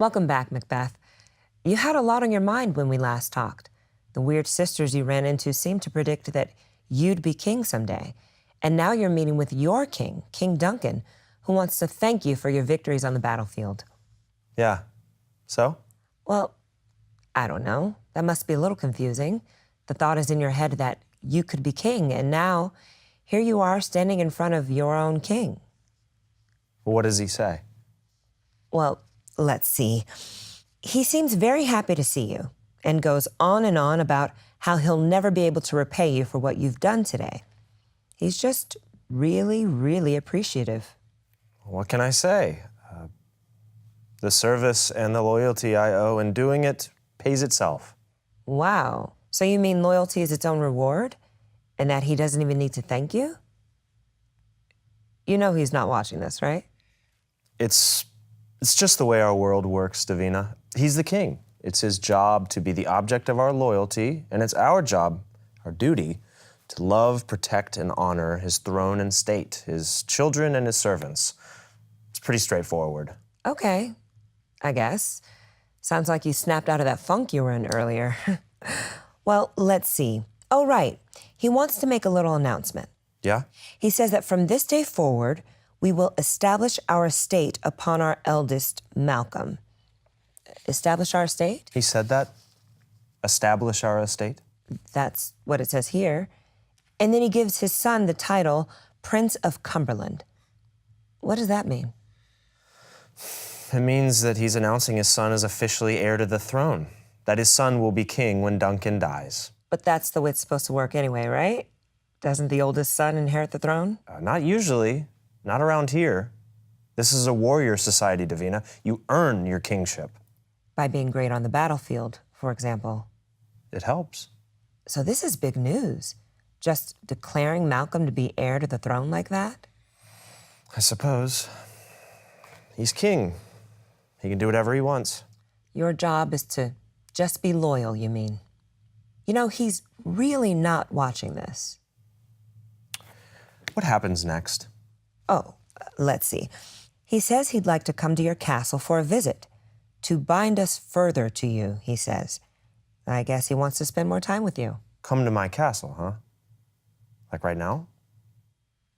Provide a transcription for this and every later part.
Welcome back, Macbeth. You had a lot on your mind when we last talked. The weird sisters you ran into seemed to predict that you'd be king someday. And now you're meeting with your king, King Duncan, who wants to thank you for your victories on the battlefield. Yeah. So? Well, I don't know. That must be a little confusing. The thought is in your head that you could be king, and now here you are standing in front of your own king. What does he say? Well, let's see. He seems very happy to see you and goes on and on about how he'll never be able to repay you for what you've done today. He's just really, really appreciative. What can I say? The service and the loyalty I owe in doing it pays itself. Wow. So you mean loyalty is its own reward and that he doesn't even need to thank you? You know he's not watching this, right? It's just the way our world works, Davina. He's the king. It's his job to be the object of our loyalty, and it's our job, our duty, to love, protect, and honor his throne and state, his children and his servants. It's pretty straightforward. Okay, I guess. Sounds like you snapped out of that funk you were in earlier. Well, let's see. Oh, right. He wants to make a little announcement. Yeah? He says that from this day forward, we will establish our estate upon our eldest, Malcolm. Establish our estate? He said that? Establish our estate? That's what it says here. And then he gives his son the title Prince of Cumberland. What does that mean? It means that he's announcing his son is officially heir to the throne, that his son will be king when Duncan dies. But that's the way it's supposed to work anyway, right? Doesn't the oldest son inherit the throne? Not usually. Not around here. This is a warrior society, Davina. You earn your kingship. By being great on the battlefield, for example. It helps. So this is big news. Just declaring Malcolm to be heir to the throne like that? I suppose. He's king. He can do whatever he wants. Your job is to just be loyal, you mean? You know, he's really not watching this. What happens next? Oh, let's see. He says he'd like to come to your castle for a visit. To bind us further to you, he says. I guess he wants to spend more time with you. Come to my castle, huh? Like right now?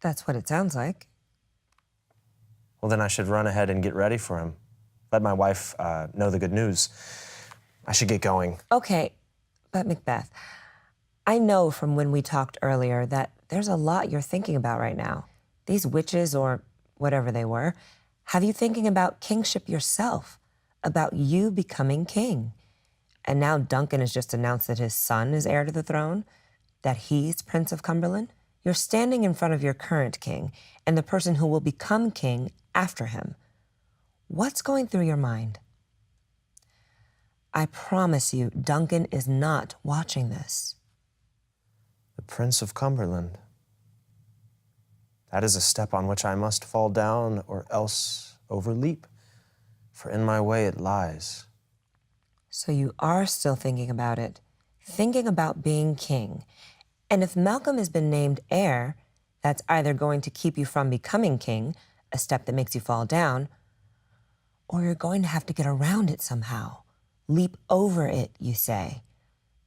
That's what it sounds like. Well, then I should run ahead and get ready for him. Let my wife know the good news. I should get going. Okay, but Macbeth, I know from when we talked earlier that there's a lot you're thinking about right now. These witches, or whatever they were, have you thinking about kingship yourself, about you becoming king. And now Duncan has just announced that his son is heir to the throne, that he's Prince of Cumberland. You're standing in front of your current king and the person who will become king after him. What's going through your mind? I promise you, Duncan is not watching this. The Prince of Cumberland. That is a step on which I must fall down or else overleap, for in my way it lies. So you are still thinking about it, thinking about being king. And if Malcolm has been named heir, that's either going to keep you from becoming king, a step that makes you fall down, or you're going to have to get around it somehow. Leap over it, you say.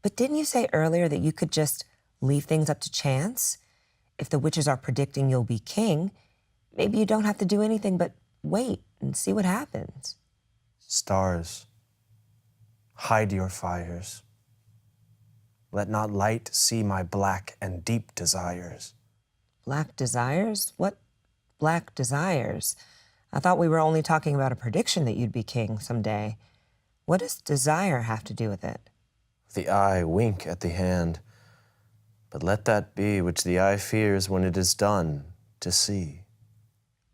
But didn't you say earlier that you could just leave things up to chance? If the witches are predicting you'll be king, maybe you don't have to do anything but wait and see what happens. Stars, hide your fires. Let not light see my black and deep desires. Black desires? What black desires? I thought we were only talking about a prediction that you'd be king someday. What does desire have to do with it? The eye wink at the hand, but let that be which the eye fears when it is done to see.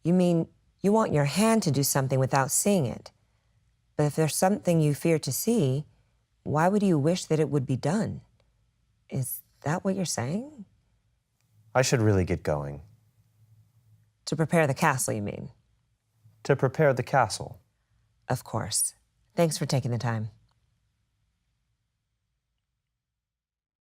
You mean you want your hand to do something without seeing it? But if there's something you fear to see, why would you wish that it would be done? Is that what you're saying? I should really get going. To prepare the castle, you mean? To prepare the castle. Of course. Thanks for taking the time.